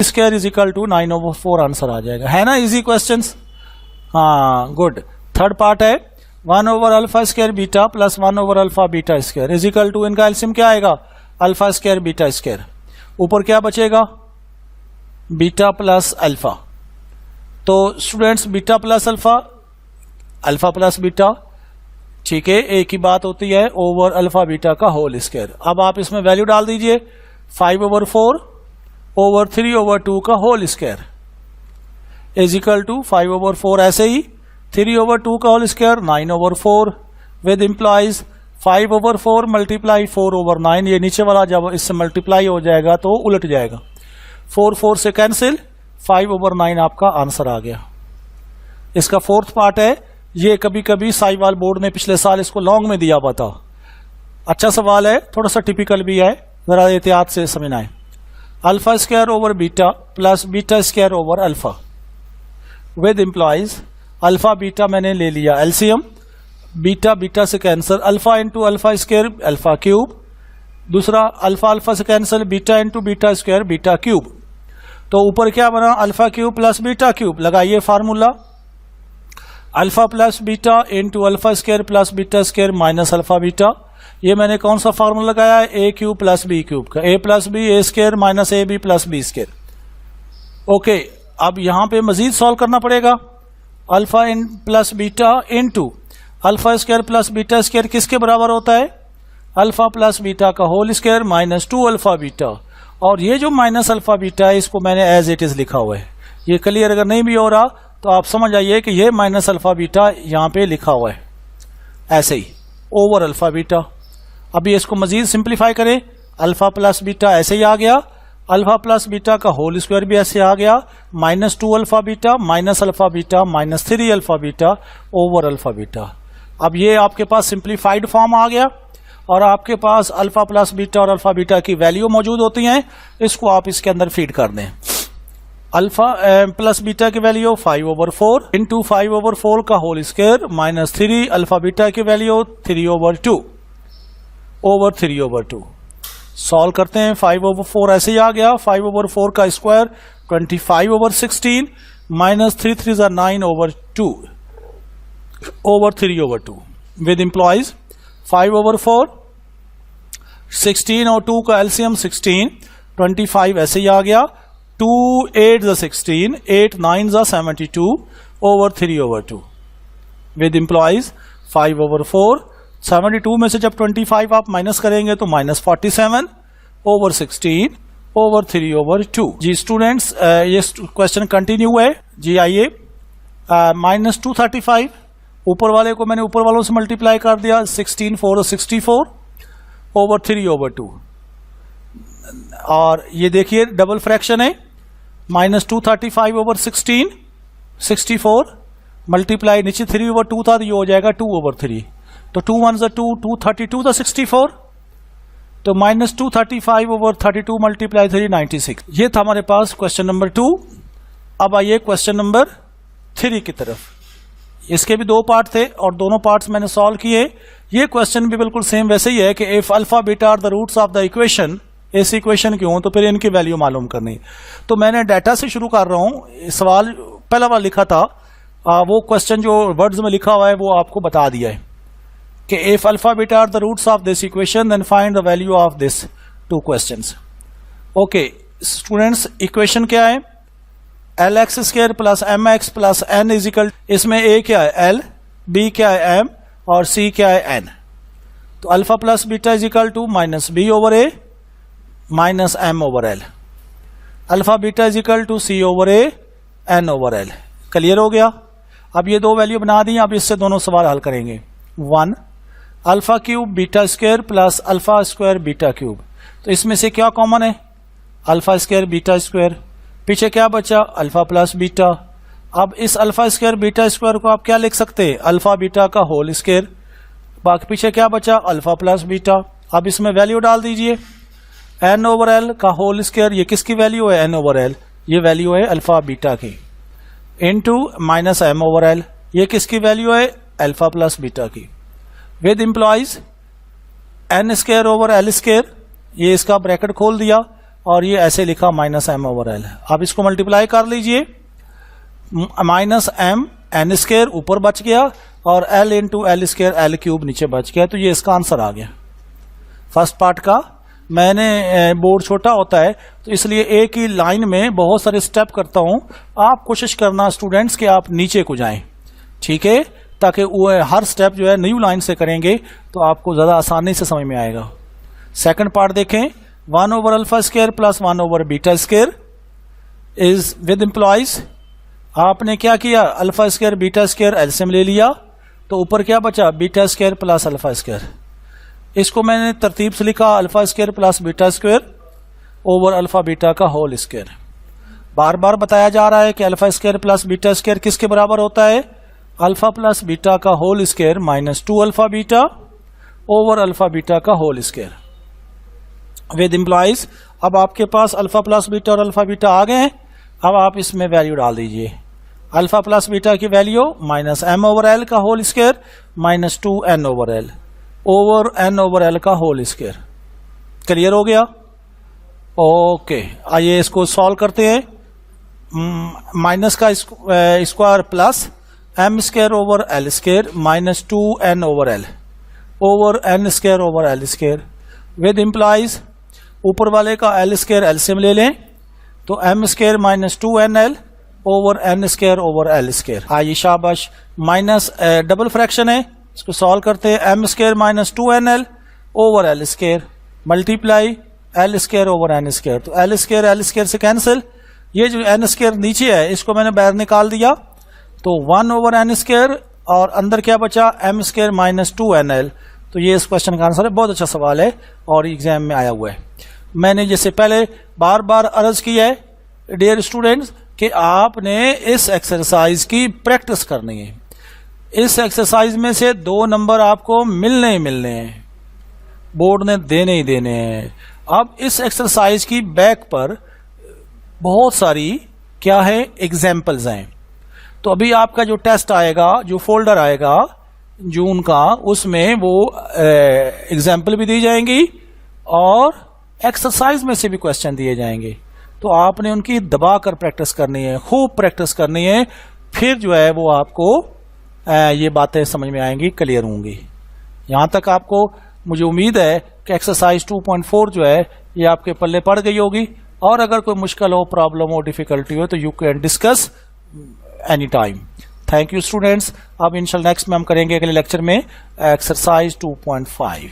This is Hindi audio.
Square is equal to 9/4 answer आ जाएगा, है ना इजी क्वेश्चंस। हाँ गुड। थर्ड पार्ट है 1/अल्फा स्क्वायर बीटा प्लस 1/अल्फा beta square is equal to, इनका एलसीएम क्या आएगा, अल्फा स्क्वायर बीटा स्क्वायर। ऊपर क्या बचेगा, बीटा प्लस अल्फा। तो students beta plus alpha, alpha plus beta, ठीक है, एक ही बात होती है ओवर अल्फा बीटा का होल स्क्वायर। अब आप इसमें वैल्यू डाल दीजिए 5/4 ओवर 3/2 का whole square is equal to 5/4, ऐसे ही 3/2 का whole square 9/4 with implies 5/4 multiply 4/9, ये नीचे वाला जब इससे मल्टीप्लाई हो जाएगा तो उलट जाएगा, 4 से कैंसिल, 5/9 आपका आंसर आ गया। इसका फोर्थ पार्ट है, ये कभी कभी साहिवाल बोर्ड ने पिछले साल इसको लॉन्ग में दिया हुआ था, अच्छा सवाल है, थोड़ा सा टिपिकल भी है, जरा एहतियात से समझना है। Alpha square over beta plus beta square over alpha with employees, alpha beta मैंने ले लिया एलसीएम, बीटा बीटा से cancel, alpha into alpha square alpha cube, दूसरा अल्फा अल्फा से cancel, beta into beta square beta cube. तो ऊपर क्या बना, alpha cube plus beta cube, लगाइए formula, alpha plus beta into alpha square plus beta square minus alpha beta. ये मैंने कौन सा फार्मूला लगाया है, a cube plus b cube का, a plus b a square minus a b plus b square. Okay, अब यहां पे मजीद सॉल्व करना पड़ेगा, अल्फा इन plus beta into alpha square plus beta square किसके बराबर होता है, अल्फा प्लस बीटा का whole square minus 2 alpha beta, और ये जो माइनस अल्फा बीटा है इसको मैंने एज इट इज लिखा हुआ है। ये क्लियर अगर नहीं भी हो रहा तो आप समझ आइए कि ये माइनस अल्फा बीटा यहां पे लिखा हुआ है ऐसे ही ओवर अल्फा बीटा। अभी इसको मजीद सिंप्लीफाई करें, अल्फा प्लस बीटा ऐसे ही आ गया, अल्फा प्लस बीटा का होल स्क्वायर भी ऐसे आ गया, minus 2 alpha beta minus alpha beta minus 3 alpha beta over alpha beta. अब ये आपके पास सिंप्लीफाइड फॉर्म आ गया और आपके पास अल्फा प्लस बीटा और अल्फा बीटा की वैल्यू मौजूद होती हैं, इसको आप इसके अंदर फीड कर दें। अल्फा प्लस बीटा की वैल्यू 5/4 इंटू 5/4 का whole square minus 3 alpha beta की वैल्यू 3/2 ओवर 3/2। सॉल्व करते हैं, 5/4 ऐसे ही आ गया, 5/4 का square 25/16 minus 3 3 9/2 over 3/2 with implies 5/4 16 और 2 का एलसीएम 16, 25 ऐसे ही आ गया, 2 8 16, 8 9 72 ओवर 3/2 विद इंप्लॉइज 5/4, 72 में से जब 25 आप माइनस करेंगे तो माइनस 47 ओवर 16 ओवर 3/2। जी स्टूडेंट्स, ये क्वेश्चन कंटिन्यू है जी। आइए, माइनस 235 ऊपर वाले को मैंने ऊपर वालों से मल्टीप्लाई कर दिया, 16 4 64 ओवर 3/2, और ये देखिए डबल फ्रैक्शन है, माइनस 235 ओवर 16 64 मल्टीप्लाई, नीचे 3/2 था तो ये हो जाएगा 2/3, तो 2 1 2 232 था 64, तो माइनस 235 ओवर 32 मल्टीप्लाई 3 96। ये था हमारे पास क्वेश्चन नंबर 2। अब आइए क्वेश्चन नंबर 3 की तरफ। इसके भी 2 पार्ट थे और दोनों पार्ट्स मैंने सॉल्व किए। ये क्वेश्चन भी बिल्कुल सेम वैसे ही है कि if alpha beta are the roots of the equation, इस इक्वेशन की हो तो फिर इनकी वैल्यू मालूम करनी। तो मैंने डाटा से शुरू कर रहा हूं, सवाल पहला वाला लिखा था, वो क्वेश्चन जो वर्ड्स में लिखा हुआ है वो आपको बता दिया है कि if alpha beta are the roots of this equation then find the value of this 2 questions. Okay students, equation क्या है, LX square plus MX plus N is equal, इसमें A क्या है L, B क्या है M और C क्या है N। तो alpha plus beta is equal to minus B over A minus M over L, alpha beta is equal to C over A N over L। Clear हो गया। अब ये 2 वैल्यू बना दी, अब इससे दोनों सवाल हल करेंगे। 1 alpha cube beta square plus alpha square beta cube, तो इसमें से क्या कॉमन है, अल्फा स्क्वायर बीटा स्क्वायर, पीछे क्या बचा अल्फा प्लस बीटा। अब इस अल्फा स्क्वायर बीटा स्क्वायर को आप क्या लिख सकते हैं, अल्फा बीटा का होल स्क्वायर, बाकी पीछे क्या बचा अल्फा प्लस बीटा। अब इसमें वैल्यू डाल दीजिए, एन ओवर एल का होल स्क्वायर, ये किसकी वैल्यू है एन ओवर एल, ये वैल्यू है अल्फा बीटा की, into minus M over L, ये किसकी वैल्यू है अल्फा प्लस बीटा की, with implies N square over L square, ये इसका ब्रैकेट खोल दिया और ये ऐसे लिखा माइनस एम ओवर एल। अब इसको मल्टीप्लाई कर लीजिए, माइनस एम एन स्क्वायर ऊपर बच गया और L into L square L cube नीचे बच गया। तो ये इसका आंसर आ गया फर्स्ट पार्ट का। मैंने बोर्ड छोटा होता है तो इसलिए एक ही लाइन में बहुत सारे स्टेप करता हूं। आप कोशिश करना स्टूडेंट्स कि आप नीचे को जाएं, ठीक है, ताकि वो हर स्टेप जो है न्यू लाइन से करेंगे तो आपको ज़्यादा आसानी से समझ में आएगा। सेकंड पार्ट देखें, 1 over alpha square plus 1 over beta square is with employees. आपने क्या किया, alpha square beta square LCM ले लिया तो ऊपर क्या बचा, beta square plus alpha square. इसको मैंने तरतीब से लिखा alpha square plus beta square over alpha beta का होल स्क्वायर। बार बार बताया जा रहा है कि alpha square plus beta square किसके बराबर होता है, अल्फा प्लस बीटा का whole square minus 2 alpha beta over alpha beta का होल स्क्वायर विद एम्प्लॉइज। अब आपके पास अल्फा प्लस बीटा और अल्फा बीटा आ गए हैं। अब आप इसमें वैल्यू डाल दीजिए। अल्फा प्लस बीटा की value minus M over L का whole square minus 2 N over l over n over L का होल स्क्वायर। क्लियर हो गया? ओके, आइए इसको सॉल्व करते हैं। माइनस का square plus M square over L square minus 2 N over N square over L square with implies ऊपर वाले का एल स्क्वायर एलसीएम ले लें तो M square minus 2 N L over N square over L square. आइए शाबाश, माइनस डबल फ्रैक्शन है, इसको सॉल्व करते हैं। M square minus 2 N L over L square multiply L square over N square. तो एल स्क्वायर से कैंसिल, ये जो एन स्क्वायर नीचे है इसको मैंने बाहर निकाल दिया तो 1 ओवर एन स्क्वायर और अंदर क्या बचा, M square minus 2 N L. तो ये इस क्वेश्चन का आंसर है। बहुत अच्छा सवाल है और एग्जाम में आया हुआ है। मैंने जैसे पहले बार बार अर्ज किया है डियर स्टूडेंट्स कि आपने इस एक्सरसाइज की प्रैक्टिस करनी है। इस एक्सरसाइज में से 2 नंबर आपको मिलने ही मिलने हैं, बोर्ड ने देने ही देने हैं। अब इस एक्सरसाइज की बैक पर बहुत सारी क्या है, एग्जाम्पल्स हैं। तो अभी आपका जो टेस्ट आएगा, जो फोल्डर आएगा जून का, उसमें वो एग्जाम्पल भी दी जाएंगी और एक्सरसाइज में से भी क्वेश्चन दिए जाएंगे। तो आपने उनकी दबा कर प्रैक्टिस करनी है, खूब प्रैक्टिस करनी है, फिर जो है वो आपको ये बातें समझ में आएंगी, क्लियर होंगी। यहां तक आपको मुझे उम्मीद है कि एक्सरसाइज 2.4 जो है ये आपके पल्ले पड़ गई होगी। और अगर कोई मुश्किल हो, प्रॉब्लम हो, डिफिकल्टी हो तो you can discuss any time. Thank you students. अब इंशाल्लाह नेक्स्ट में हम करेंगे अगले लेक्चर में एक्सरसाइज 2.5।